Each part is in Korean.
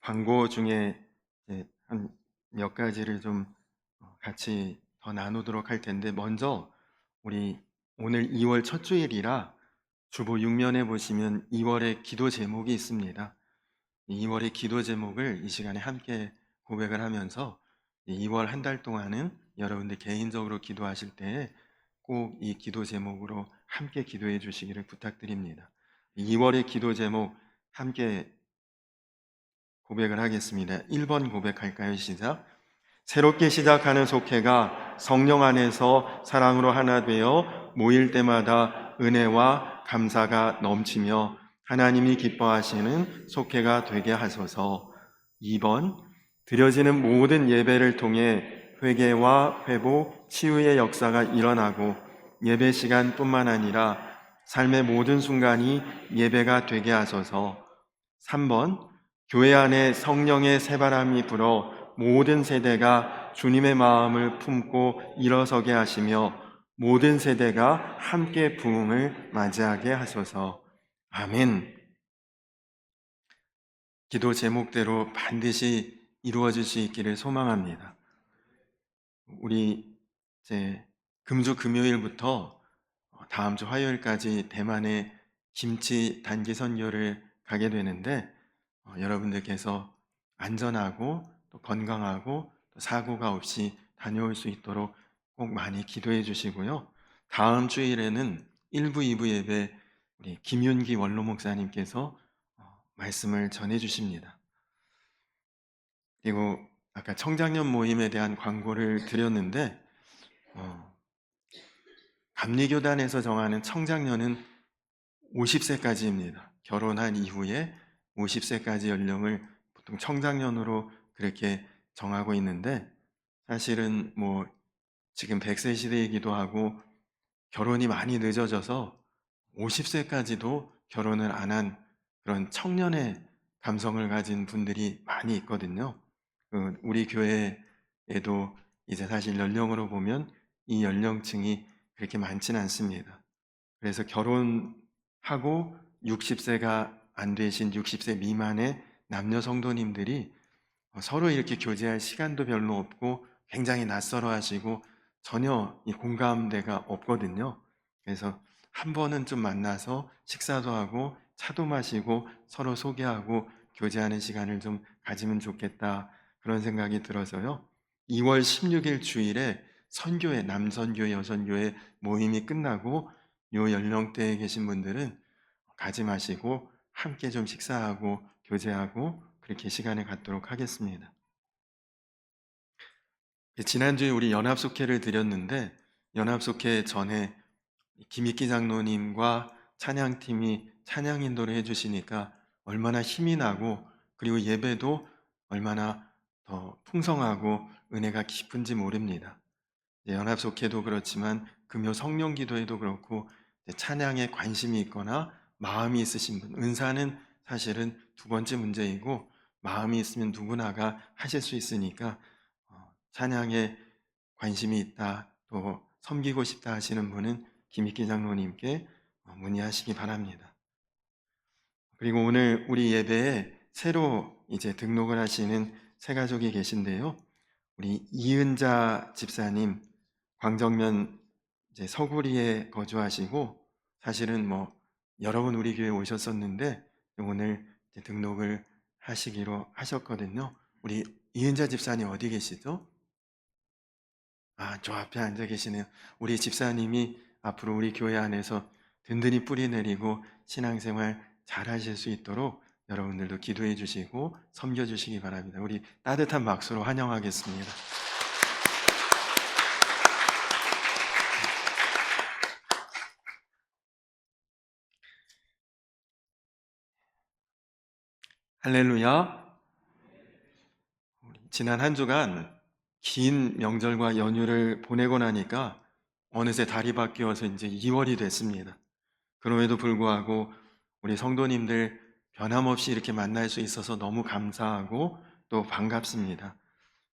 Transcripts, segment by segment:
광고 중에 한 몇 가지를 좀 같이 더 나누도록 할 텐데, 먼저 우리 오늘 2월 첫 주일이라 주보 6면에 보시면 2월의 기도 제목이 있습니다. 2월의 기도 제목을 이 시간에 함께 고백을 하면서 2월 한 달 동안은 여러분들 개인적으로 기도하실 때에 꼭 이 기도 제목으로 함께 기도해 주시기를 부탁드립니다. 2월의 기도 제목 함께 고백을 하겠습니다. 1번 고백할까요? 시작. 새롭게 시작하는 속회가 성령 안에서 사랑으로 하나 되어 모일 때마다 은혜와 감사가 넘치며 하나님이 기뻐하시는 속회가 되게 하소서. 2번 드려지는 모든 예배를 통해 회개와 회복, 치유의 역사가 일어나고 예배 시간뿐만 아니라 삶의 모든 순간이 예배가 되게 하소서. 3번 교회 안에 성령의 새바람이 불어 모든 세대가 주님의 마음을 품고 일어서게 하시며 모든 세대가 함께 부흥을 맞이하게 하소서. 아멘. 기도 제목대로 반드시 이루어질 수 있기를 소망합니다. 우리 이제 금주 금요일부터 다음 주 화요일까지 대만의 김치 단기 선교를 가게 되는데 여러분들께서 안전하고 또 건강하고 또 사고가 없이 다녀올 수 있도록 꼭 많이 기도해 주시고요. 다음 주일에는 1부, 2부 예배 우리 김윤기 원로 목사님께서 말씀을 전해 주십니다. 그리고 아까 청장년 모임에 대한 광고를 드렸는데 감리교단에서 정하는 청장년은 50세까지입니다. 결혼한 이후에 50세까지 연령을 보통 청장년으로 그렇게 정하고 있는데, 사실은 뭐 지금 100세 시대이기도 하고 결혼이 많이 늦어져서 50세까지도 결혼을 안 한 그런 청년의 감성을 가진 분들이 많이 있거든요. 우리 교회에도 이제 사실 연령으로 보면 이 연령층이 그렇게 많지는 않습니다. 그래서 결혼하고 60세가 안 되신 60세 미만의 남녀 성도님들이 서로 이렇게 교제할 시간도 별로 없고 굉장히 낯설어 하시고 전혀 이 공감대가 없거든요. 그래서 한 번은 좀 만나서 식사도 하고 차도 마시고 서로 소개하고 교제하는 시간을 좀 가지면 좋겠다, 그런 생각이 들어서요. 2월 16일 주일에 선교회, 남선교회, 여선교회 모임이 끝나고 요 연령대에 계신 분들은 가지 마시고 함께 좀 식사하고 교제하고 그렇게 시간을 갖도록 하겠습니다. 지난주에 우리 연합속회를 드렸는데, 연합속회 전에 김익기 장로님과 찬양팀이 찬양 인도를 해주시니까 얼마나 힘이 나고, 그리고 예배도 얼마나 더 풍성하고 은혜가 깊은지 모릅니다. 연합속회도 그렇지만 금요 성령 기도에도 그렇고 찬양에 관심이 있거나 마음이 있으신 분, 은사는 사실은 두 번째 문제이고 마음이 있으면 누구나가 하실 수 있으니까 찬양에 관심이 있다, 또 섬기고 싶다 하시는 분은 김익기 장로님께 문의하시기 바랍니다. 그리고 오늘 우리 예배에 새로 이제 등록을 하시는 새 가족이 계신데요. 우리 이은자 집사님, 광정면 이제 서구리에 거주하시고, 사실은 뭐 여러 번 우리 교회 오셨었는데 오늘 이제 등록을 하시기로 하셨거든요. 우리 이은자 집사님 어디 계시죠? 저 앞에 앉아 계시네요. 우리 집사님이 앞으로 우리 교회 안에서 든든히 뿌리 내리고 신앙생활 잘 하실 수 있도록 여러분들도 기도해 주시고 섬겨 주시기 바랍니다. 우리 따뜻한 박수로 환영하겠습니다. 할렐루야. 지난 한 주간 긴 명절과 연휴를 보내고 나니까 어느새 달이 바뀌어서 이제 2월이 됐습니다. 그럼에도 불구하고 우리 성도님들 변함없이 이렇게 만날 수 있어서 너무 감사하고 또 반갑습니다.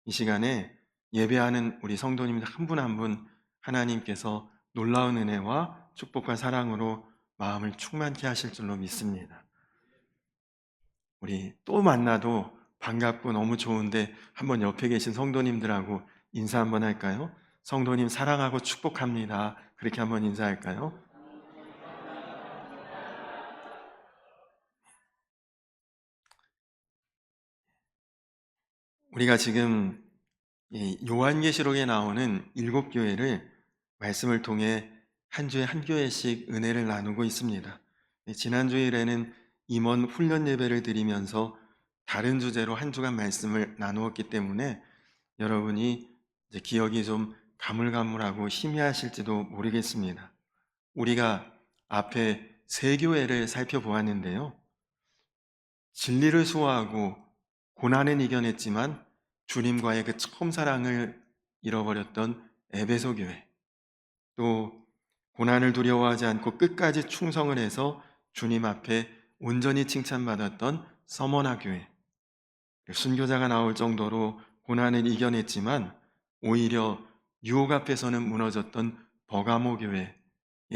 이 시간에 예배하는 우리 성도님들 한 분 한 분 하나님께서 놀라운 은혜와 축복과 사랑으로 마음을 충만케 하실 줄로 믿습니다. 우리 또 만나도 반갑고 너무 좋은데 한번 옆에 계신 성도님들하고 인사 한번 할까요? 성도님 사랑하고 축복합니다. 그렇게 한번 인사할까요? 우리가 지금 이 요한계시록에 나오는 일곱 교회를 말씀을 통해 한 주에 한 교회씩 은혜를 나누고 있습니다. 지난 주일에는 임원 훈련 예배를 드리면서 다른 주제로 한 주간 말씀을 나누었기 때문에 여러분이 이제 기억이 좀 가물가물하고 희미하실지도 모르겠습니다. 우리가 앞에 세 교회를 살펴보았는데요. 진리를 수호하고 고난은 이겨냈지만 주님과의 그 처음 사랑을 잃어버렸던 에베소 교회, 또 고난을 두려워하지 않고 끝까지 충성을 해서 주님 앞에 온전히 칭찬받았던 서머나 교회, 순교자가 나올 정도로 고난을 이겨냈지만 오히려 유혹 앞에서는 무너졌던 버가모 교회에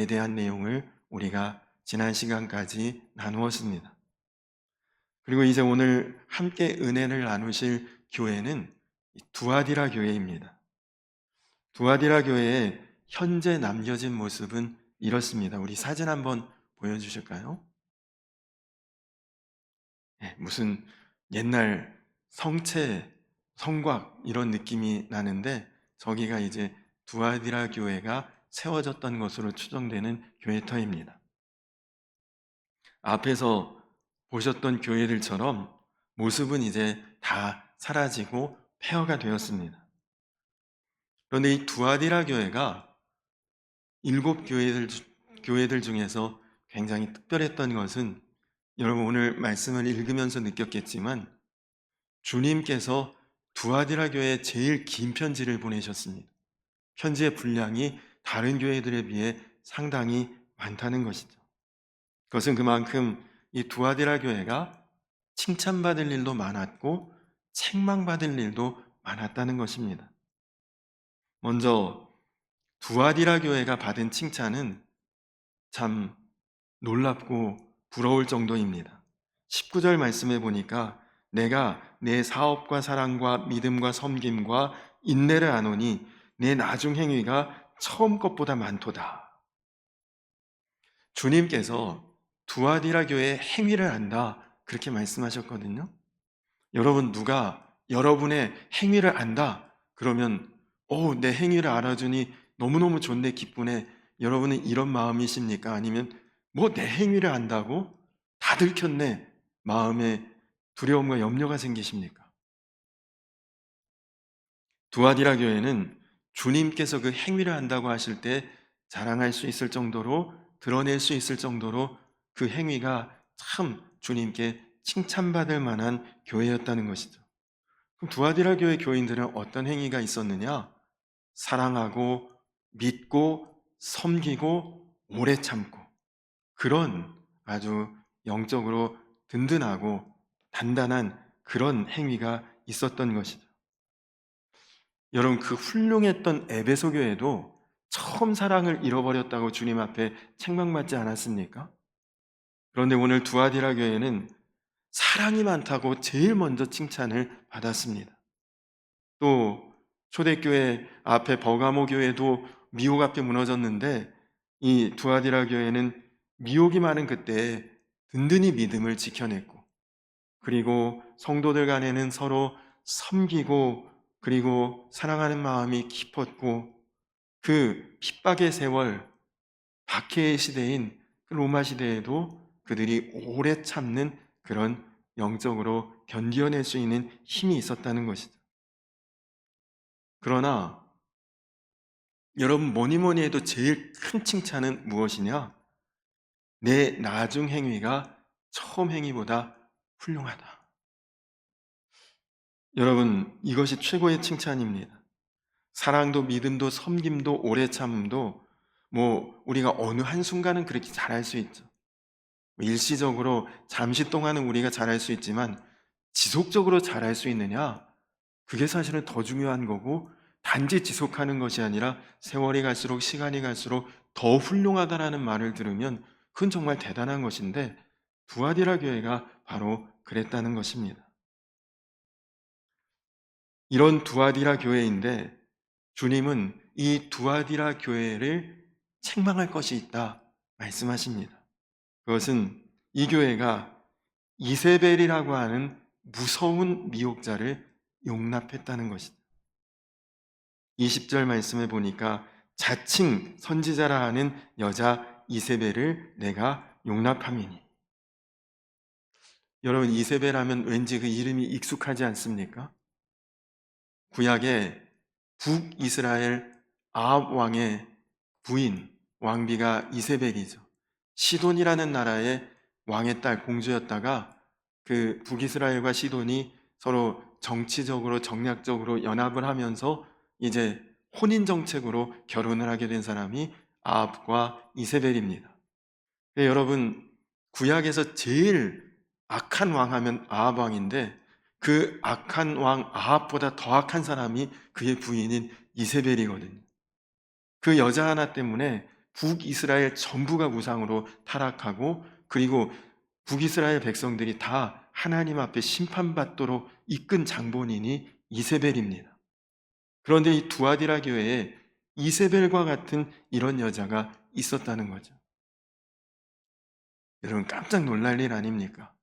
대한 내용을 우리가 지난 시간까지 나누었습니다. 그리고 이제 오늘 함께 은혜를 나누실 교회는 두아디라 교회입니다. 두아디라 교회의 현재 남겨진 모습은 이렇습니다. 우리 사진 한번 보여주실까요? 네, 무슨 옛날 성체, 성곽 이런 느낌이 나는데 저기가 이제 두아디라 교회가 세워졌던 것으로 추정되는 교회터입니다. 앞에서 보셨던 교회들처럼 모습은 이제 다 사라지고 폐허가 되었습니다. 그런데 이 두아디라 교회가 일곱 교회들 중에서 굉장히 특별했던 것은 여러분 오늘 말씀을 읽으면서 느꼈겠지만 주님께서 두아디라 교회에 제일 긴 편지를 보내셨습니다. 편지의 분량이 다른 교회들에 비해 상당히 많다는 것이죠. 그것은 그만큼 이 두아디라 교회가 칭찬받을 일도 많았고 책망받을 일도 많았다는 것입니다. 먼저 두아디라 교회가 받은 칭찬은 참 놀랍고 부러울 정도입니다. 19절 말씀해 보니까 내가 내 사업과 사랑과 믿음과 섬김과 인내를 아노니 내 나중 행위가 처음 것보다 많도다. 주님께서 두아디라 교회의 행위를 안다 그렇게 말씀하셨거든요. 여러분 누가 여러분의 행위를 안다 그러면 내 행위를 알아주니 너무너무 좋네 기쁘네 여러분은 이런 마음이십니까? 아니면 뭐 내 행위를 안다고 다 들켰네 마음에 두려움과 염려가 생기십니까? 두아디라 교회는 주님께서 그 행위를 한다고 하실 때 자랑할 수 있을 정도로 드러낼 수 있을 정도로 그 행위가 참 주님께 칭찬받을 만한 교회였다는 것이죠. 그럼 두아디라 교회 교인들은 어떤 행위가 있었느냐? 사랑하고 믿고 섬기고 오래 참고 그런 아주 영적으로 든든하고 단단한 그런 행위가 있었던 것이죠. 여러분 그 훌륭했던 에베소 교회도 처음 사랑을 잃어버렸다고 주님 앞에 책망받지 않았습니까? 그런데 오늘 두아디라 교회는 사랑이 많다고 제일 먼저 칭찬을 받았습니다. 또 초대교회 앞에 버가모 교회도 미혹 앞에 무너졌는데 이 두아디라 교회는 미혹이 많은 그때 든든히 믿음을 지켜냈고 그리고 성도들 간에는 서로 섬기고 그리고 사랑하는 마음이 깊었고 그 핍박의 세월 박해의 시대인 그 로마 시대에도 그들이 오래 참는 그런 영적으로 견뎌낼 수 있는 힘이 있었다는 것이죠. 그러나 여러분 뭐니 해도 제일 큰 칭찬은 무엇이냐? 내 나중 행위가 처음 행위보다 훌륭하다. 여러분 이것이 최고의 칭찬입니다. 사랑도 믿음도 섬김도 오래 참음도 뭐 우리가 어느 한순간은 그렇게 잘할 수 있죠. 일시적으로 잠시 동안은 우리가 잘할 수 있지만 지속적으로 잘할 수 있느냐? 그게 사실은 더 중요한 거고 단지 지속하는 것이 아니라 세월이 갈수록 시간이 갈수록 더 훌륭하다라는 말을 들으면 그건 정말 대단한 것인데 두아디라 교회가 바로 그랬다는 것입니다. 이런 두아디라 교회인데 주님은 이 두아디라 교회를 책망할 것이 있다 말씀하십니다. 그것은 이 교회가 이세벨이라고 하는 무서운 미혹자를 용납했다는 것이다. 20절 말씀에 보니까 자칭 선지자라 하는 여자 이세벨을 내가 용납함이니. 여러분, 이세벨 하면 왠지 그 이름이 익숙하지 않습니까? 구약에 북이스라엘 아합 왕의 부인, 왕비가 이세벨이죠. 시돈이라는 나라의 왕의 딸 공주였다가 그 북이스라엘과 시돈이 서로 정치적으로 정략적으로 연합을 하면서 이제 혼인 정책으로 결혼을 하게 된 사람이 아합과 이세벨입니다. 여러분, 구약에서 제일 악한 왕 하면 아합 왕인데 그 악한 왕 아합보다 더 악한 사람이 그의 부인인 이세벨이거든요. 그 여자 하나 때문에 북이스라엘 전부가 우상으로 타락하고, 그리고 북이스라엘 백성들이 다 하나님 앞에 심판받도록 이끈 장본인이 이세벨입니다. 그런데 이 두아디라 교회에 이세벨과 같은 이런 여자가 있었다는 거죠. 여러분, 깜짝 놀랄 일 아닙니까?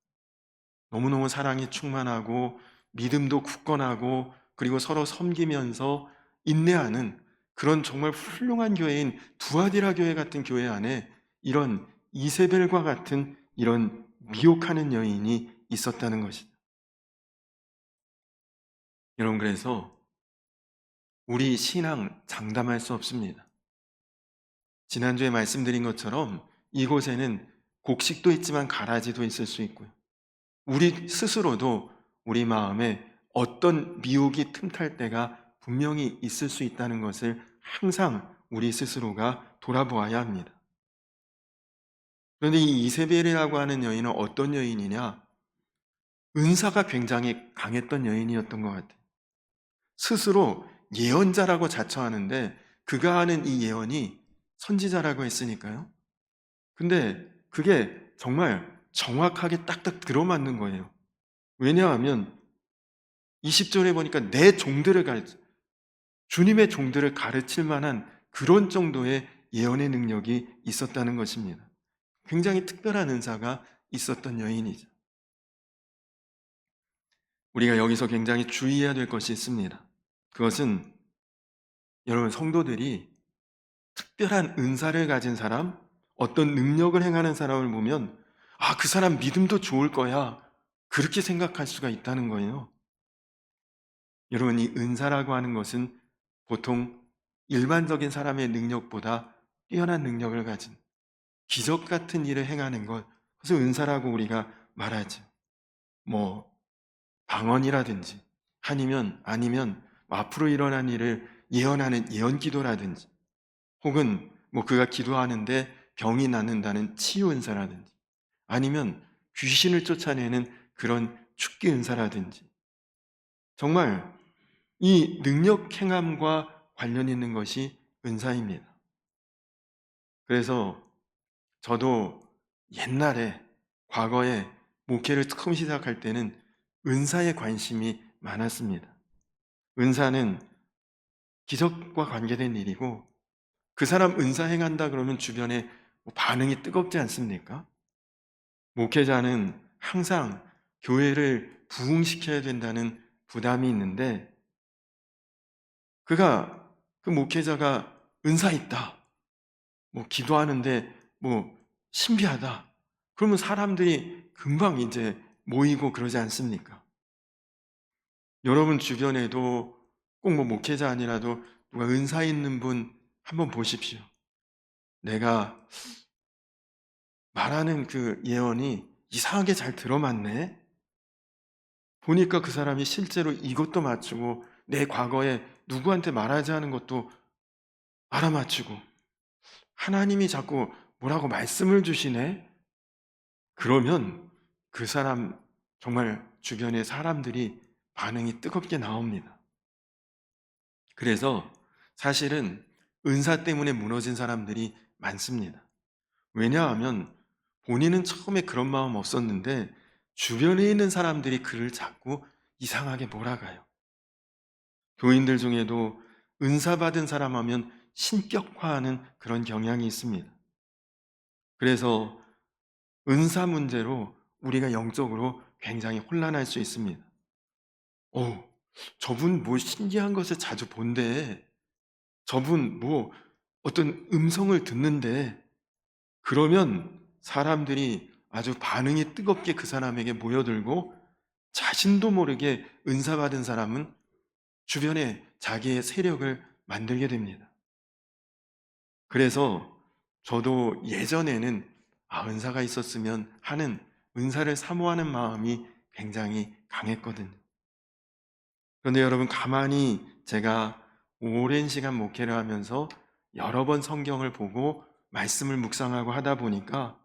너무너무 사랑이 충만하고 믿음도 굳건하고 그리고 서로 섬기면서 인내하는 그런 정말 훌륭한 교회인 두아디라 교회 같은 교회 안에 이런 이세벨과 같은 이런 미혹하는 여인이 있었다는 것이다. 여러분, 그래서 우리 신앙 장담할 수 없습니다. 지난주에 말씀드린 것처럼 이곳에는 곡식도 있지만 가라지도 있을 수 있고요. 우리 스스로도 우리 마음에 어떤 미혹이 틈탈 때가 분명히 있을 수 있다는 것을 항상 우리 스스로가 돌아보아야 합니다. 그런데 이 이세벨이라고 하는 여인은 어떤 여인이냐? 은사가 굉장히 강했던 여인이었던 것 같아요. 스스로 예언자라고 자처하는데 그가 하는 이 예언이 선지자라고 했으니까요. 근데 그게 정말 정확하게 딱딱 들어맞는 거예요. 왜냐하면 20절에 보니까 내 종들을 주님의 종들을 가르칠 만한 그런 정도의 예언의 능력이 있었다는 것입니다. 굉장히 특별한 은사가 있었던 여인이죠. 우리가 여기서 굉장히 주의해야 될 것이 있습니다. 그것은 여러분, 성도들이 특별한 은사를 가진 사람, 어떤 능력을 행하는 사람을 보면 그 사람 믿음도 좋을 거야, 그렇게 생각할 수가 있다는 거예요. 여러분, 이 은사라고 하는 것은 보통 일반적인 사람의 능력보다 뛰어난 능력을 가진 기적 같은 일을 행하는 것, 그래서 은사라고 우리가 말하죠. 뭐 방언이라든지 아니면 앞으로 일어난 일을 예언하는 예언기도라든지, 혹은 뭐 그가 기도하는데 병이 낫는다는 치유 은사라든지, 아니면 귀신을 쫓아내는 그런 축기 은사라든지, 정말 이 능력 행함과 관련 있는 것이 은사입니다. 그래서 저도 옛날에 과거에 목회를 처음 시작할 때는 은사에 관심이 많았습니다. 은사는 기적과 관계된 일이고 그 사람 은사 행한다 그러면 주변에 반응이 뜨겁지 않습니까? 목회자는 항상 교회를 부흥시켜야 된다는 부담이 있는데 그 목회자가 은사 있다, 뭐 기도하는데 뭐 신비하다, 그러면 사람들이 금방 이제 모이고 그러지 않습니까? 여러분 주변에도 꼭 뭐 목회자 아니라도 누가 은사 있는 분 한번 보십시오. 내가 말하는 그 예언이 이상하게 잘 들어맞네. 보니까 그 사람이 실제로 이것도 맞추고 내 과거에 누구한테 말하지 않은 것도 알아맞히고 하나님이 자꾸 뭐라고 말씀을 주시네. 그러면 그 사람 정말 주변의 사람들이 반응이 뜨겁게 나옵니다. 그래서 사실은 은사 때문에 무너진 사람들이 많습니다. 왜냐하면 본인은 처음에 그런 마음 없었는데 주변에 있는 사람들이 그를 자꾸 이상하게 몰아가요. 교인들 중에도 은사 받은 사람 하면 신격화하는 그런 경향이 있습니다. 그래서 은사 문제로 우리가 영적으로 굉장히 혼란할 수 있습니다. 저분 뭐 신기한 것을 자주 본대. 저분 뭐 어떤 음성을 듣는데, 그러면 사람들이 아주 반응이 뜨겁게 그 사람에게 모여들고 자신도 모르게 은사 받은 사람은 주변에 자기의 세력을 만들게 됩니다. 그래서 저도 예전에는 은사가 있었으면 하는, 은사를 사모하는 마음이 굉장히 강했거든요. 그런데 여러분, 가만히 제가 오랜 시간 목회를 하면서 여러 번 성경을 보고 말씀을 묵상하고 하다 보니까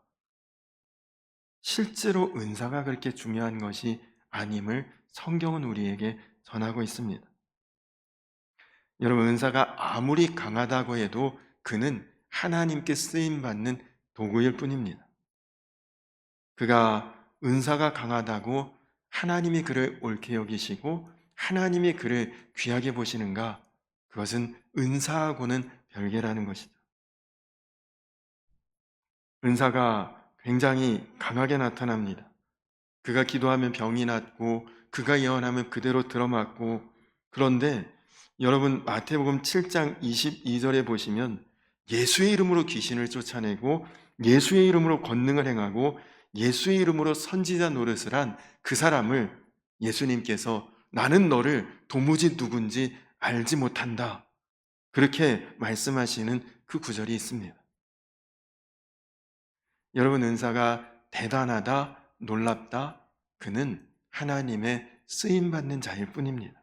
실제로 은사가 그렇게 중요한 것이 아님을 성경은 우리에게 전하고 있습니다. 여러분, 은사가 아무리 강하다고 해도 그는 하나님께 쓰임받는 도구일 뿐입니다. 그가 은사가 강하다고 하나님이 그를 옳게 여기시고 하나님이 그를 귀하게 보시는가? 그것은 은사하고는 별개라는 것이죠. 은사가 굉장히 강하게 나타납니다. 그가 기도하면 병이 낫고 그가 예언하면 그대로 들어맞고. 그런데 여러분, 마태복음 7장 22절에 보시면 예수의 이름으로 귀신을 쫓아내고 예수의 이름으로 권능을 행하고 예수의 이름으로 선지자 노릇을 한 그 사람을 예수님께서 나는 너를 도무지 누군지 알지 못한다, 그렇게 말씀하시는 그 구절이 있습니다. 여러분, 은사가 대단하다, 놀랍다, 그는 하나님의 쓰임받는 자일 뿐입니다.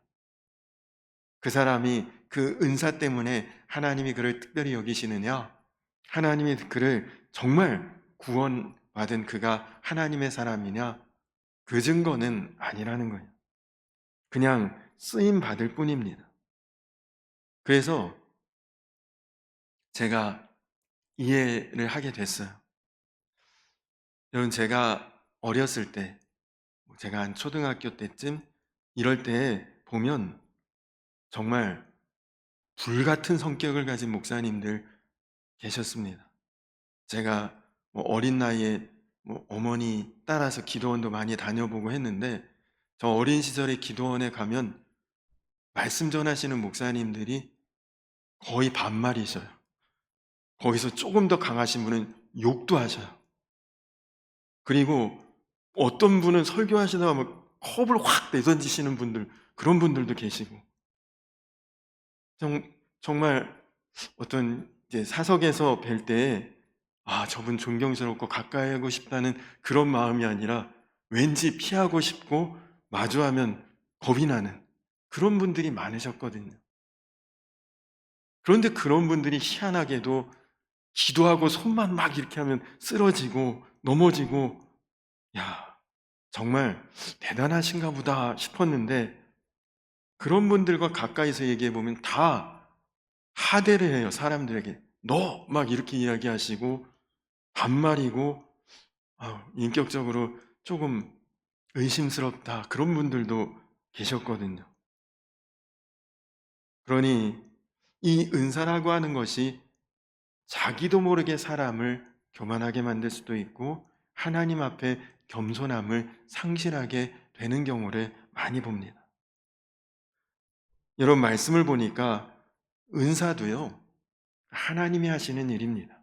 그 사람이 그 은사 때문에 하나님이 그를 특별히 여기시느냐, 하나님이 그를 정말 구원받은 그가 하나님의 사람이냐, 그 증거는 아니라는 거예요. 그냥 쓰임받을 뿐입니다. 그래서 제가 이해를 하게 됐어요. 여러분, 제가 어렸을 때, 제가 한 초등학교 때쯤 이럴 때 보면 정말 불같은 성격을 가진 목사님들 계셨습니다. 제가 어린 나이에 어머니 따라서 기도원도 많이 다녀보고 했는데, 저 어린 시절에 기도원에 가면 말씀 전하시는 목사님들이 거의 반말이셔요. 거기서 조금 더 강하신 분은 욕도 하셔요. 그리고 어떤 분은 설교하시다가 컵을 확 내던지시는 분들, 그런 분들도 계시고. 정말 어떤 이제 사석에서 뵐 때, 저분 존경스럽고 가까이 하고 싶다는 그런 마음이 아니라 왠지 피하고 싶고 마주하면 겁이 나는 그런 분들이 많으셨거든요. 그런데 그런 분들이 희한하게도 기도하고 손만 막 이렇게 하면 쓰러지고 넘어지고, 야, 정말 대단하신가 보다 싶었는데, 그런 분들과 가까이서 얘기해 보면 다 하대를 해요. 사람들에게 너 막 이렇게 이야기하시고 반말이고, 인격적으로 조금 의심스럽다, 그런 분들도 계셨거든요. 그러니 이 은사라고 하는 것이 자기도 모르게 사람을 교만하게 만들 수도 있고 하나님 앞에 겸손함을 상실하게 되는 경우를 많이 봅니다. 여러분, 말씀을 보니까 은사도요, 하나님이 하시는 일입니다.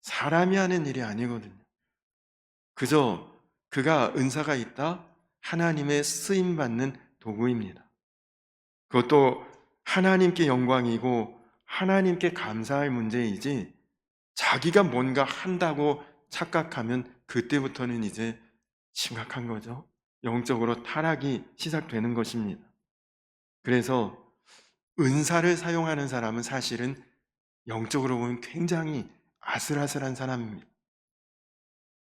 사람이 하는 일이 아니거든요. 그저 그가 은사가 있다, 하나님의 쓰임받는 도구입니다. 그것도 하나님께 영광이고 하나님께 감사할 문제이지, 자기가 뭔가 한다고 착각하면 그때부터는 이제 심각한 거죠. 영적으로 타락이 시작되는 것입니다. 그래서 은사를 사용하는 사람은 사실은 영적으로 보면 굉장히 아슬아슬한 사람입니다.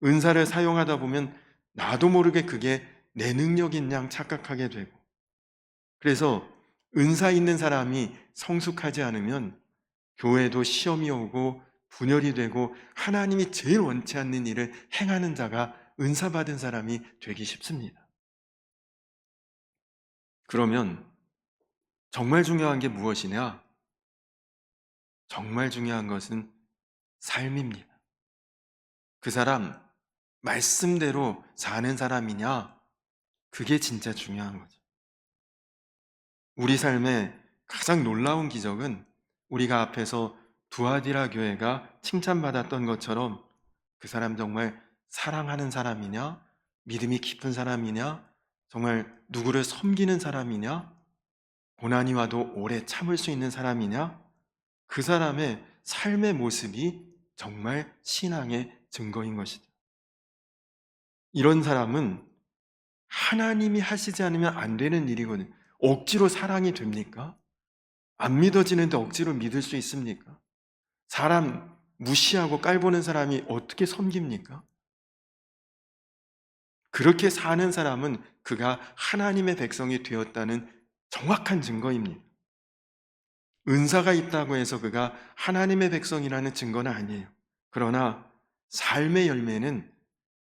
은사를 사용하다 보면 나도 모르게 그게 내 능력인 양 착각하게 되고, 그래서 은사 있는 사람이 성숙하지 않으면 교회도 시험이 오고 분열이 되고 하나님이 제일 원치 않는 일을 행하는 자가 은사 받은 사람이 되기 쉽습니다. 그러면 정말 중요한 게 무엇이냐? 정말 중요한 것은 삶입니다. 그 사람 말씀대로 사는 사람이냐? 그게 진짜 중요한 거죠. 우리 삶의 가장 놀라운 기적은 우리가 앞에서 두아디라 교회가 칭찬받았던 것처럼 그 사람 정말 사랑하는 사람이냐? 믿음이 깊은 사람이냐? 정말 누구를 섬기는 사람이냐? 고난이 와도 오래 참을 수 있는 사람이냐? 그 사람의 삶의 모습이 정말 신앙의 증거인 것이죠. 이런 사람은 하나님이 하시지 않으면 안 되는 일이거든요. 억지로 사랑이 됩니까? 안 믿어지는데 억지로 믿을 수 있습니까? 사람 무시하고 깔보는 사람이 어떻게 섬깁니까? 그렇게 사는 사람은 그가 하나님의 백성이 되었다는 정확한 증거입니다. 은사가 있다고 해서 그가 하나님의 백성이라는 증거는 아니에요. 그러나 삶의 열매는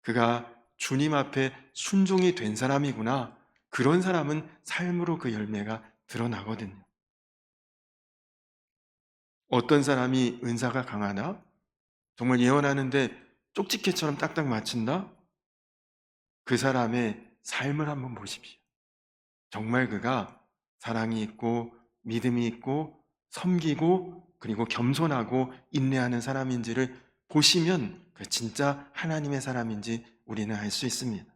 그가 주님 앞에 순종이 된 사람이구나. 그런 사람은 삶으로 그 열매가 드러나거든요. 어떤 사람이 은사가 강하나? 정말 예언하는데 쪽집게처럼 딱딱 맞춘다? 그 사람의 삶을 한번 보십시오. 정말 그가 사랑이 있고 믿음이 있고 섬기고 그리고 겸손하고 인내하는 사람인지를 보시면 그 진짜 하나님의 사람인지 우리는 알 수 있습니다.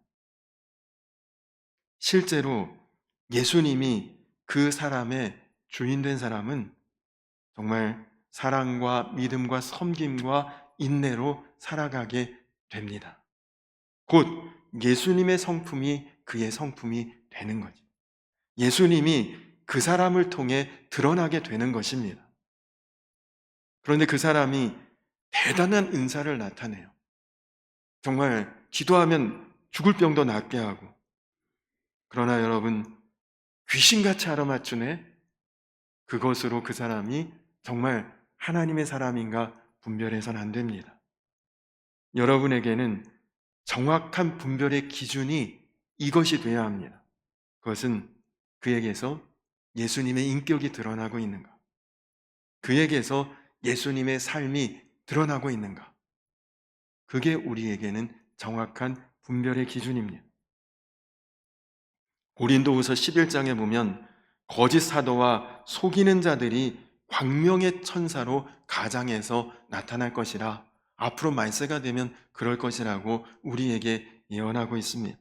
실제로 예수님이 그 사람의 주인 된 사람은 정말 사랑과 믿음과 섬김과 인내로 살아가게 됩니다. 곧 예수님의 성품이 그의 성품이 되는 거죠. 예수님이 그 사람을 통해 드러나게 되는 것입니다. 그런데 그 사람이 대단한 은사를 나타내요. 정말 기도하면 죽을 병도 낫게 하고. 그러나 여러분, 귀신같이 알아맞추네? 그것으로 그 사람이 정말 하나님의 사람인가 분별해서는 안 됩니다. 여러분에게는 정확한 분별의 기준이 이것이 돼야 합니다. 그것은 그에게서 예수님의 인격이 드러나고 있는가? 그에게서 예수님의 삶이 드러나고 있는가? 그게 우리에게는 정확한 분별의 기준입니다. 고린도후서 11장에 보면 거짓 사도와 속이는 자들이 광명의 천사로 가장해서 나타날 것이라 앞으로 말세가 되면 그럴 것이라고 우리에게 예언하고 있습니다.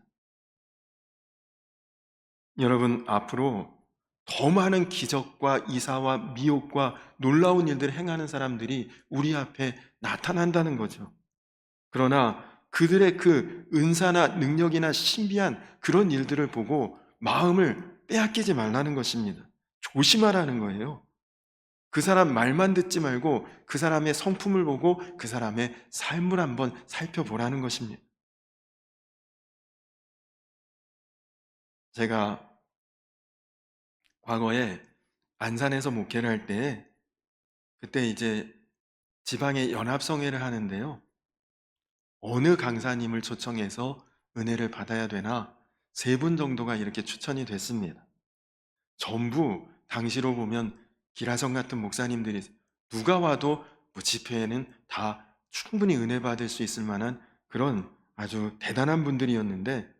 여러분, 앞으로 더 많은 기적과 이사와 미혹과 놀라운 일들을 행하는 사람들이 우리 앞에 나타난다는 거죠. 그러나 그들의 그 은사나 능력이나 신비한 그런 일들을 보고 마음을 빼앗기지 말라는 것입니다. 조심하라는 거예요. 그 사람 말만 듣지 말고 그 사람의 성품을 보고 그 사람의 삶을 한번 살펴보라는 것입니다. 제가 과거에 안산에서 목회를 할 때 그때 이제 지방의 연합성회를 하는데요. 어느 강사님을 초청해서 은혜를 받아야 되나 세 분 정도가 이렇게 추천이 됐습니다. 전부 당시로 보면 기라성 같은 목사님들이 누가 와도 뭐 집회에는 다 충분히 은혜 받을 수 있을 만한 그런 아주 대단한 분들이었는데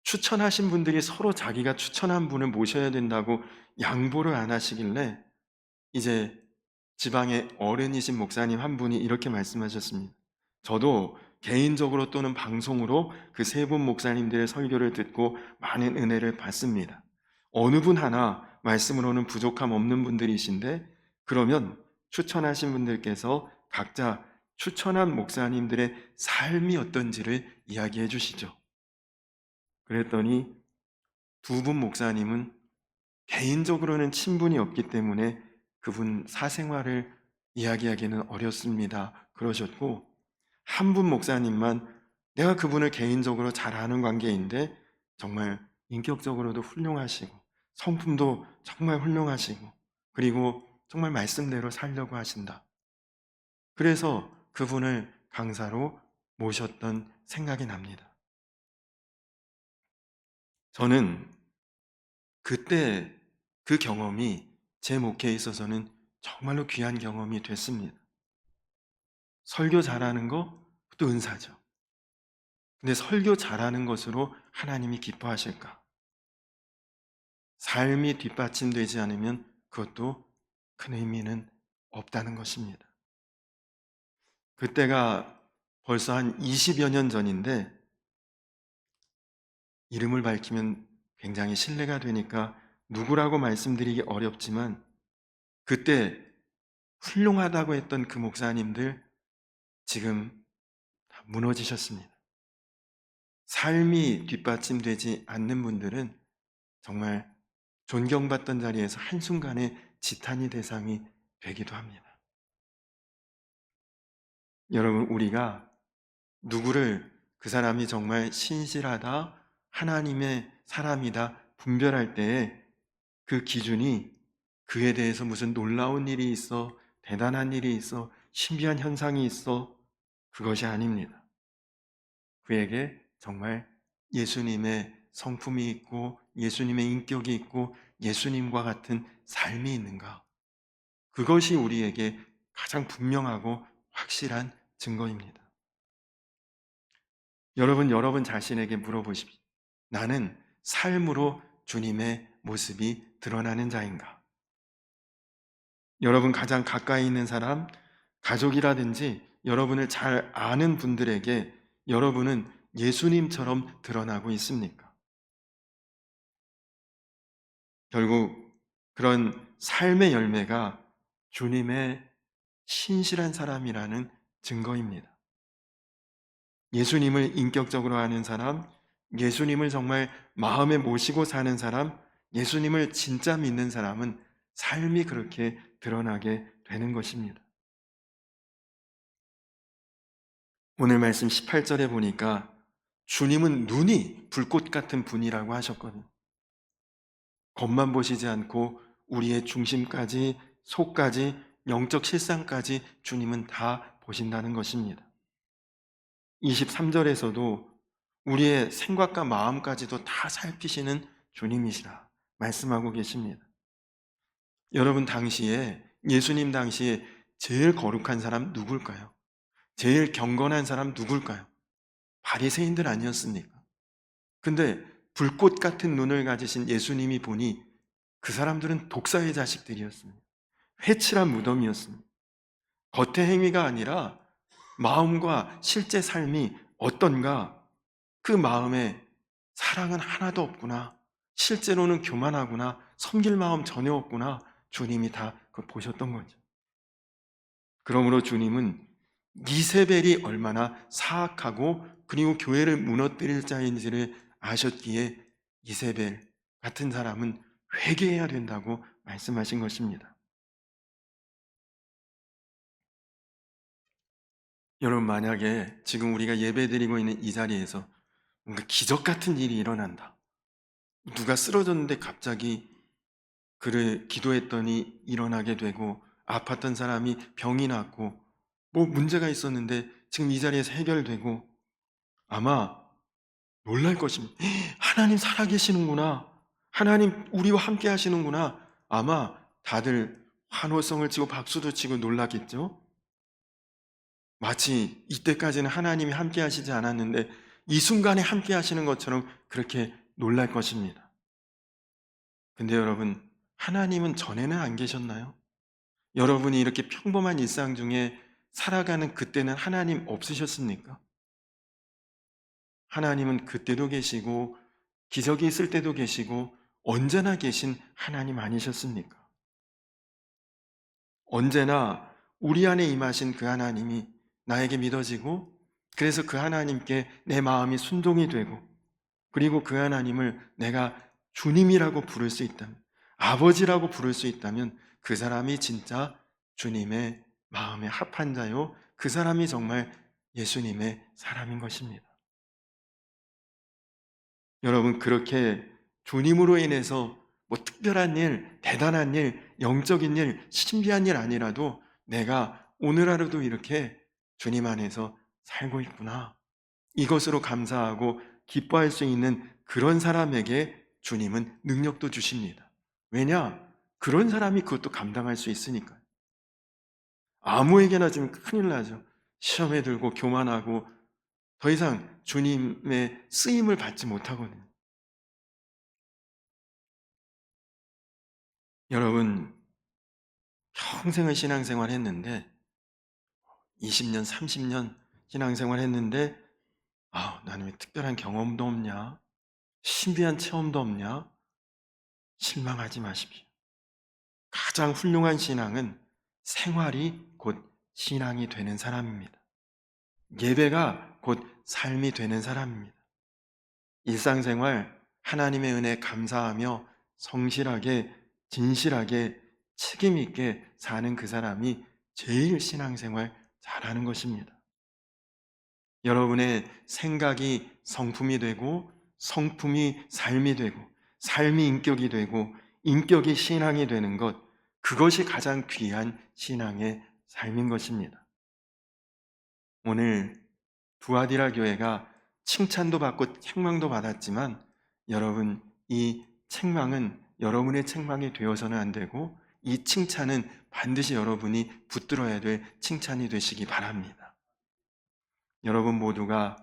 추천하신 분들이 서로 자기가 추천한 분을 모셔야 된다고 양보를 안 하시길래 이제 지방의 어른이신 목사님 한 분이 이렇게 말씀하셨습니다. 저도 개인적으로 또는 방송으로 그 세 분 목사님들의 설교를 듣고 많은 은혜를 받습니다. 어느 분 하나 말씀으로는 부족함 없는 분들이신데 그러면 추천하신 분들께서 각자 추천한 목사님들의 삶이 어떤지를 이야기해 주시죠. 그랬더니 두 분 목사님은 개인적으로는 친분이 없기 때문에 그분 사생활을 이야기하기는 어렵습니다. 그러셨고, 한 분 목사님만 내가 그분을 개인적으로 잘 아는 관계인데 정말 인격적으로도 훌륭하시고, 성품도 정말 훌륭하시고, 그리고 정말 말씀대로 살려고 하신다. 그래서 그분을 강사로 모셨던 생각이 납니다. 저는 그때 그 경험이 제 목회에 있어서는 정말로 귀한 경험이 됐습니다. 설교 잘하는 거, 그것도 은사죠. 근데 설교 잘하는 것으로 하나님이 기뻐하실까? 삶이 뒷받침되지 않으면 그것도 큰 의미는 없다는 것입니다. 그때가 벌써 한 20여 년 전인데, 이름을 밝히면 굉장히 신뢰가 되니까 누구라고 말씀드리기 어렵지만, 그때 훌륭하다고 했던 그 목사님들 지금 다 무너지셨습니다. 삶이 뒷받침되지 않는 분들은 정말 존경받던 자리에서 한순간에 지탄이 대상이 되기도 합니다. 여러분, 우리가 누구를 그 사람이 정말 신실하다, 하나님의 사람이다 분별할 때에 그 기준이 그에 대해서 무슨 놀라운 일이 있어, 대단한 일이 있어, 신비한 현상이 있어, 그것이 아닙니다. 그에게 정말 예수님의 성품이 있고 예수님의 인격이 있고 예수님과 같은 삶이 있는가? 그것이 우리에게 가장 분명하고 확실한 증거입니다. 여러분 자신에게 물어보십시오. 나는 삶으로 주님의 모습이 드러나는 자인가? 여러분 가장 가까이 있는 사람, 가족이라든지 여러분을 잘 아는 분들에게 여러분은 예수님처럼 드러나고 있습니까? 결국 그런 삶의 열매가 주님의 신실한 사람이라는 증거입니다. 예수님을 인격적으로 아는 사람, 예수님을 정말 마음에 모시고 사는 사람, 예수님을 진짜 믿는 사람은 삶이 그렇게 드러나게 되는 것입니다. 오늘 말씀 18절에 보니까 주님은 눈이 불꽃 같은 분이라고 하셨거든요. 겉만 보시지 않고 우리의 중심까지, 속까지, 영적 실상까지 주님은 다 보신다는 것입니다. 23절에서도 우리의 생각과 마음까지도 다 살피시는 주님이시라 말씀하고 계십니다. 여러분 당시에, 예수님 당시에 제일 거룩한 사람 누굴까요? 제일 경건한 사람 누굴까요? 바리새인들 아니었습니까? 근데 불꽃 같은 눈을 가지신 예수님이 보니 그 사람들은 독사의 자식들이었습니다. 회칠한 무덤이었습니다. 겉의 행위가 아니라 마음과 실제 삶이 어떤가? 그 마음에 사랑은 하나도 없구나. 실제로는 교만하구나. 섬길 마음 전혀 없구나. 주님이 다 그걸 보셨던 거죠. 그러므로 주님은 이세벨이 얼마나 사악하고 그리고 교회를 무너뜨릴 자인지를 아셨기에 이세벨 같은 사람은 회개해야 된다고 말씀하신 것입니다. 여러분 만약에 지금 우리가 예배드리고 있는 이 자리에서 뭔가 기적 같은 일이 일어난다. 누가 쓰러졌는데 갑자기 그를 기도했더니 일어나게 되고 아팠던 사람이 병이 낫고 뭐 문제가 있었는데 지금 이 자리에서 해결되고 아마 놀랄 것입니다. 하나님 살아계시는구나. 하나님 우리와 함께 하시는구나. 아마 다들 환호성을 치고 박수도 치고 놀랐겠죠? 마치 이때까지는 하나님이 함께 하시지 않았는데 이 순간에 함께 하시는 것처럼 그렇게 놀랄 것입니다. 근데 여러분, 하나님은 전에는 안 계셨나요? 여러분이 이렇게 평범한 일상 중에 살아가는 그때는 하나님 없으셨습니까? 하나님은 그때도 계시고 기적이 있을 때도 계시고 언제나 계신 하나님 아니셨습니까? 언제나 우리 안에 임하신 그 하나님이 나에게 믿어지고 그래서 그 하나님께 내 마음이 순종이 되고 그리고 그 하나님을 내가 주님이라고 부를 수 있다면 아버지라고 부를 수 있다면 그 사람이 진짜 주님의 마음에 합한 자요 그 사람이 정말 예수님의 사람인 것입니다. 여러분 그렇게 주님으로 인해서 뭐 특별한 일, 대단한 일, 영적인 일, 신비한 일 아니라도 내가 오늘 하루도 이렇게 주님 안에서 살고 있구나. 이것으로 감사하고 기뻐할 수 있는 그런 사람에게 주님은 능력도 주십니다. 왜냐? 그런 사람이 그것도 감당할 수 있으니까. 아무에게나 주면 큰일 나죠. 시험에 들고 교만하고 더 이상 주님의 쓰임을 받지 못하거든요. 여러분, 평생을 신앙생활 했는데 20년, 30년 신앙생활 했는데 나는 왜 특별한 경험도 없냐? 신비한 체험도 없냐? 실망하지 마십시오. 가장 훌륭한 신앙은 생활이 곧 신앙이 되는 사람입니다. 예배가 곧 삶이 되는 사람입니다. 일상생활 하나님의 은혜 감사하며 성실하게 진실하게 책임있게 사는 그 사람이 제일 신앙생활 잘하는 것입니다. 여러분의 생각이 성품이 되고 성품이 삶이 되고 삶이 인격이 되고 인격이 신앙이 되는 것, 그것이 가장 귀한 신앙의 삶인 것입니다. 오늘 두아디라 교회가 칭찬도 받고 책망도 받았지만 여러분, 이 책망은 여러분의 책망이 되어서는 안 되고 이 칭찬은 반드시 여러분이 붙들어야 될 칭찬이 되시기 바랍니다. 여러분 모두가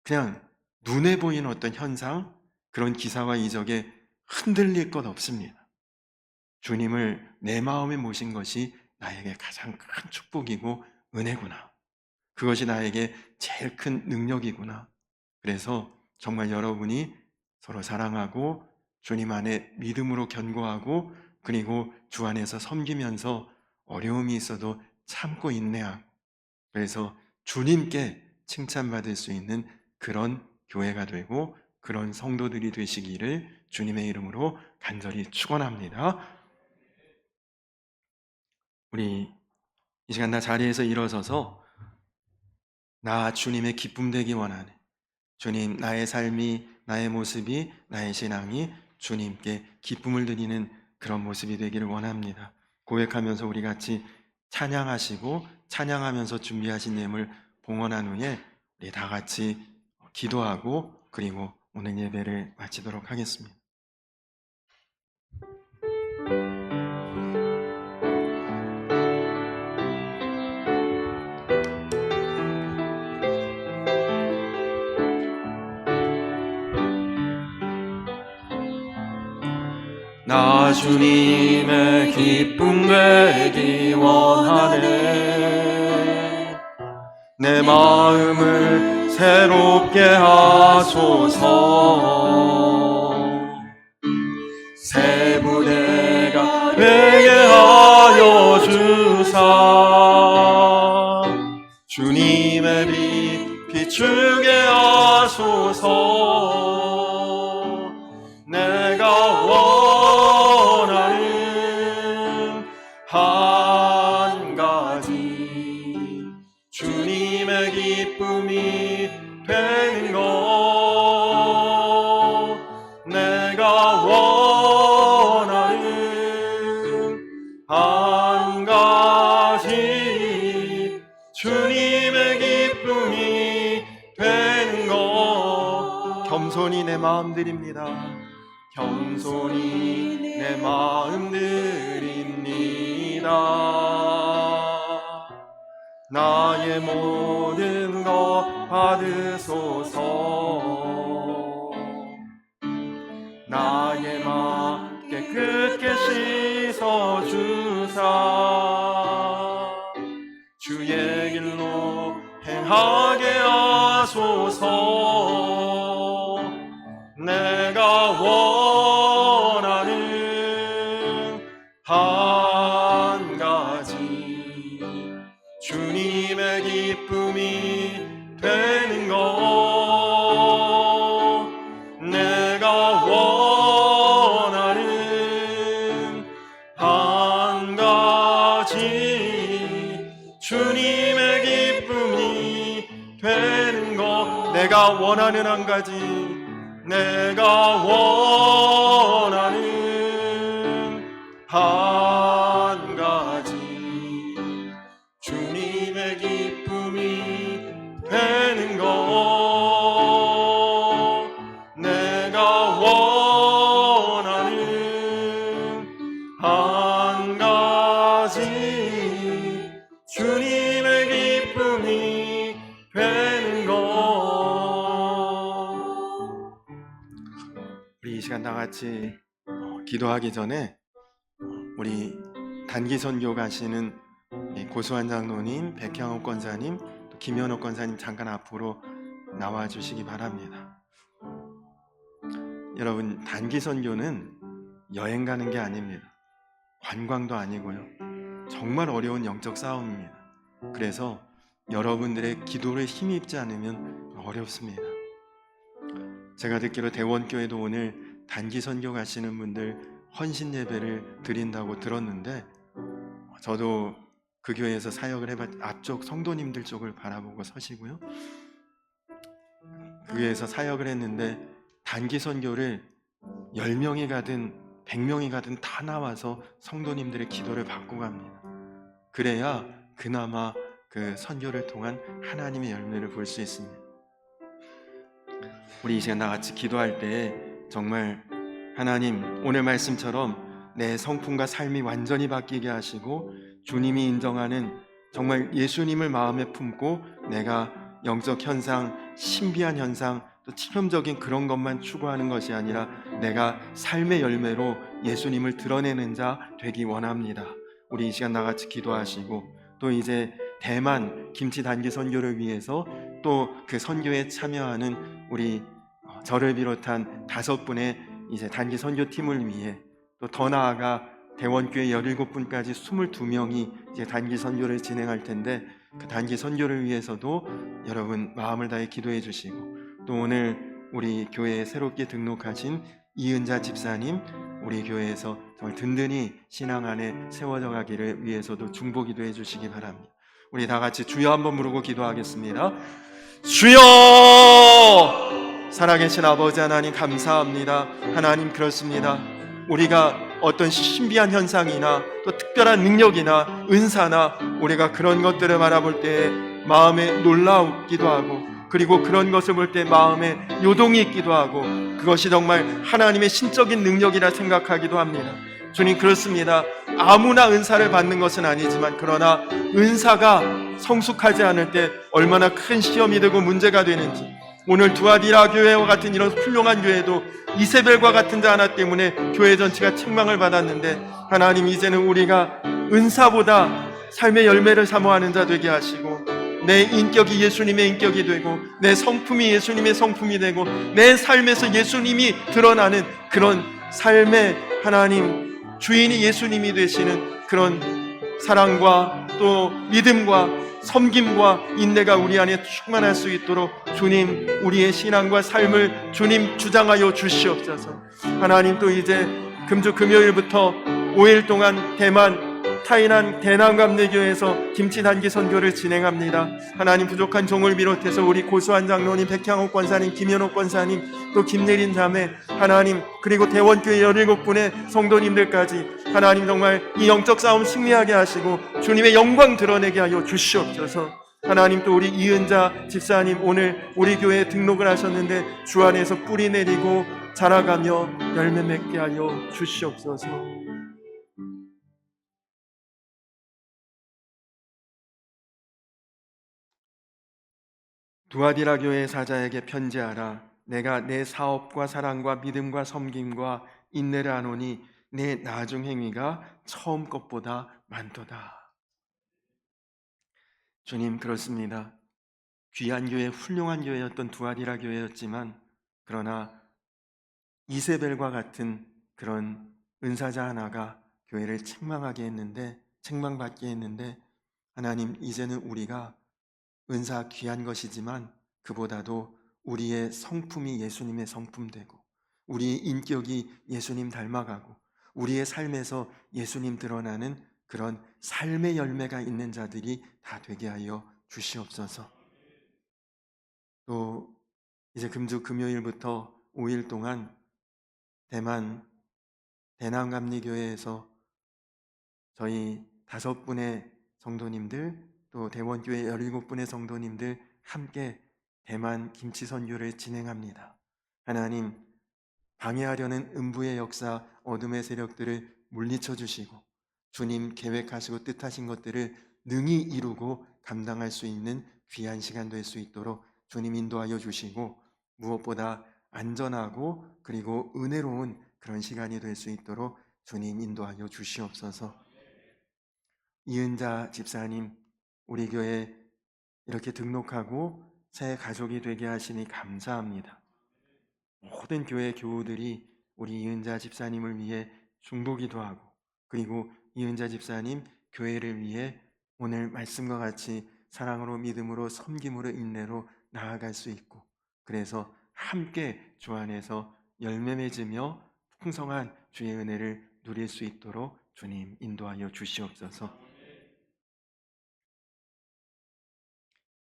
그냥 눈에 보이는 어떤 현상, 그런 기사와 이적에 흔들릴 것 없습니다. 주님을 내 마음에 모신 것이 나에게 가장 큰 축복이고 은혜구나. 그것이 나에게 제일 큰 능력이구나. 그래서 정말 여러분이 서로 사랑하고 주님 안에 믿음으로 견고하고 그리고 주 안에서 섬기면서 어려움이 있어도 참고 인내하고, 그래서 주님께 칭찬받을 수 있는 그런 교회가 되고 그런 성도들이 되시기를 주님의 이름으로 간절히 축원합니다. 우리 이 시간 다 자리에서 일어서서 나 주님의 기쁨 되기 원하네. 주님, 나의 삶이, 나의 모습이, 나의 신앙이 주님께 기쁨을 드리는 그런 모습이 되기를 원합니다. 고백하면서 우리 같이 찬양하시고 찬양하면서 준비하신 예물 봉헌한 후에 우리 다 같이 기도하고 그리고 오늘 예배를 마치도록 하겠습니다. 나 주님의 기쁨 되기 원하네. 내 마음을 새롭게 하소서. 새 무대가 되게 하여 주사. 주님의 빛 비추게 하소서. 내가 원하는 한 가지, 주님의 기쁨이 되는 것. 내가 원하는 한 가지, 주님의 기쁨이 되는 것. 겸손히 내 마음 드립니다. 겸손히 내 마음 드립니다. 나의 모든 것 받으소서. 나의 마음 깨끗게 씻어주사. 주의 길로 행하게 하소서. 내가 원하는 한 가지, 주님의 기쁨이 되는 것. 내가 원하는 한 가지, 주님의 기쁨이 되는 것. 내가 원하는 한 가지, 내가 원하는 한 가지, 주님의 기쁨이 되는 것. 내가 원하는 때까지 주님의 기쁨이 되는 것. 우리 이 시간 다 같이 기도하기 전에 우리 단기 선교 가시는 고수환 장로님, 백향옥 권사님, 또 김현옥 권사님 잠깐 앞으로 나와 주시기 바랍니다. 여러분, 단기 선교는 여행 가는 게 아닙니다. 관광도 아니고요. 정말 어려운 영적 싸움입니다. 그래서 여러분들의 기도를 힘입지 않으면 어렵습니다. 제가 듣기로 대원교회도 오늘 단기 선교 가시는 분들 헌신 예배를 드린다고 들었는데, 저도 그 교회에서 사역을 해봤 앞쪽 성도님들 쪽을 바라보고 서시고요. 그 교회에서 사역을 했는데 단기 선교를 10명이 가든 100명이 가든 다 나와서 성도님들의 기도를 받고 갑니다. 그래야 그나마 그 선교를 통한 하나님의 열매를 볼 수 있습니다. 우리 이 시간 다 같이 기도할 때 정말 하나님, 오늘 말씀처럼 내 성품과 삶이 완전히 바뀌게 하시고 주님이 인정하는 정말 예수님을 마음에 품고 내가 영적 현상, 신비한 현상, 또 체험적인 그런 것만 추구하는 것이 아니라 내가 삶의 열매로 예수님을 드러내는 자 되기 원합니다. 우리 이 시간 나같이 기도하시고, 또 이제 대만 김치 단기 선교를 위해서 또 그 선교에 참여하는 우리 저를 비롯한 5분의 이제 단기 선교팀을 위해, 또 더 나아가 대원교회 17분까지 22명이 이제 단기 선교를 진행할 텐데, 그 단기 선교를 위해서도 여러분 마음을 다해 기도해 주시고, 또 오늘 우리 교회에 새롭게 등록하신 이은자 집사님, 우리 교회에서 정말 든든히 신앙 안에 세워져 가기를 위해서도 중보 기도해 주시기 바랍니다. 우리 다 같이 주여 한번 부르고 기도하겠습니다. 주여! 살아계신 아버지 하나님, 감사합니다. 하나님, 그렇습니다. 우리가 어떤 신비한 현상이나 또 특별한 능력이나 은사나 우리가 그런 것들을 바라볼 때 마음에 놀라우기도 하고, 그리고 그런 것을 볼 때 마음에 요동이 있기도 하고, 그것이 정말 하나님의 신적인 능력이라 생각하기도 합니다. 주님, 그렇습니다. 아무나 은사를 받는 것은 아니지만, 그러나 은사가 성숙하지 않을 때 얼마나 큰 시험이 되고 문제가 되는지, 오늘 두아디라 교회와 같은 이런 훌륭한 교회도 이세벨과 같은 자 하나 때문에 교회 전체가 책망을 받았는데, 하나님, 이제는 우리가 은사보다 삶의 열매를 사모하는 자 되게 하시고, 내 인격이 예수님의 인격이 되고 내 성품이 예수님의 성품이 되고 내 삶에서 예수님이 드러나는 그런 삶의 하나님 주인이 예수님이 되시는 그런 사랑과 또 믿음과 섬김과 인내가 우리 안에 충만할 수 있도록 주님, 우리의 신앙과 삶을 주님 주장하여 주시옵소서. 하나님, 또 이제 금주 금요일부터 5일 동안 대만 타이난 대남감리교회에서 김치 단기 선교를 진행합니다. 하나님, 부족한 종을 비롯해서 우리 고수환 장로님, 백향옥 권사님, 김현옥 권사님, 또 김예린 자매, 하나님, 그리고 대원교회 17분의 성도님들까지 하나님, 정말 이 영적 싸움 승리하게 하시고 주님의 영광 드러내게 하여 주시옵소서. 하나님, 또 우리 이은자 집사님, 오늘 우리 교회에 등록을 하셨는데 주 안에서 뿌리 내리고 자라가며 열매 맺게 하여 주시옵소서. 두아디라 교회 사자에게 편지하라. 내가 내 사업과 사랑과 믿음과 섬김과 인내를 하노니 내 나중 행위가 처음 것보다 많도다. 주님, 그렇습니다. 귀한 교회, 훌륭한 교회였던 두아디라 교회였지만, 그러나 이세벨과 같은 그런 은사자 하나가 교회를 책망받게 했는데, 하나님, 이제는 우리가 은사 귀한 것이지만 그보다도 우리의 성품이 예수님의 성품 되고, 우리의 인격이 예수님 닮아가고, 우리의 삶에서 예수님 드러나는 그런 삶의 열매가 있는 자들이 다 되게 하여 주시옵소서. 또 이제 금주 금요일부터 5일 동안 대만 대남감리교회에서 저희 5분의 성도님들, 또 대원교회 17분의 성도님들 함께 대만 김치 선교를 진행합니다. 하나님, 방해하려는 음부의 역사, 어둠의 세력들을 물리쳐 주시고, 주님 계획하시고 뜻하신 것들을 능히 이루고 감당할 수 있는 귀한 시간 될 수 있도록 주님 인도하여 주시고, 무엇보다 안전하고 그리고 은혜로운 그런 시간이 될 수 있도록 주님 인도하여 주시옵소서. 이은자 집사님, 우리 교회 이렇게 등록하고 새 가족이 되게 하시니 감사합니다. 모든 교회 교우들이 우리 이은자 집사님을 위해 중보기도 하고, 그리고 이은자 집사님 교회를 위해 오늘 말씀과 같이 사랑으로 믿음으로 섬김으로 인내로 나아갈 수 있고, 그래서 함께 주 안에서 열매 맺으며 풍성한 주의 은혜를 누릴 수 있도록 주님 인도하여 주시옵소서.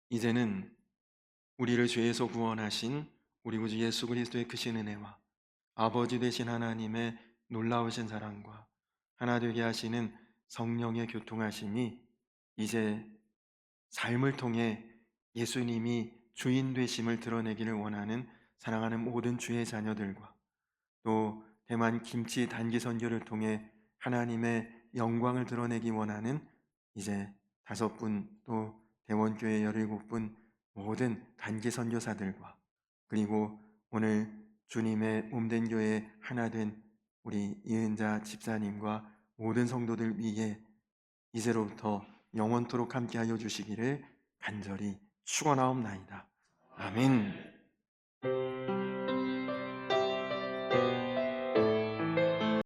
이제는 우리를 죄에서 구원하신 우리 구주 예수 그리스도의 크신 은혜와 아버지 되신 하나님의 놀라우신 사랑과 하나 되게 하시는 성령의 교통하심이 이제 삶을 통해 예수님이 주인 되심을 드러내기를 원하는 사랑하는 모든 주의 자녀들과, 또 대만 김치 단기 선교를 통해 하나님의 영광을 드러내기 원하는 이제 5분, 또 대원교회 17분 모든 단기 선교사들과, 그리고 오늘 주님의 몸된 교회 하나 된 우리 이은자 집사님과 모든 성도들 위해 이제로부터 영원토록 함께하여 주시기를 간절히 축원하옵나이다. 아멘.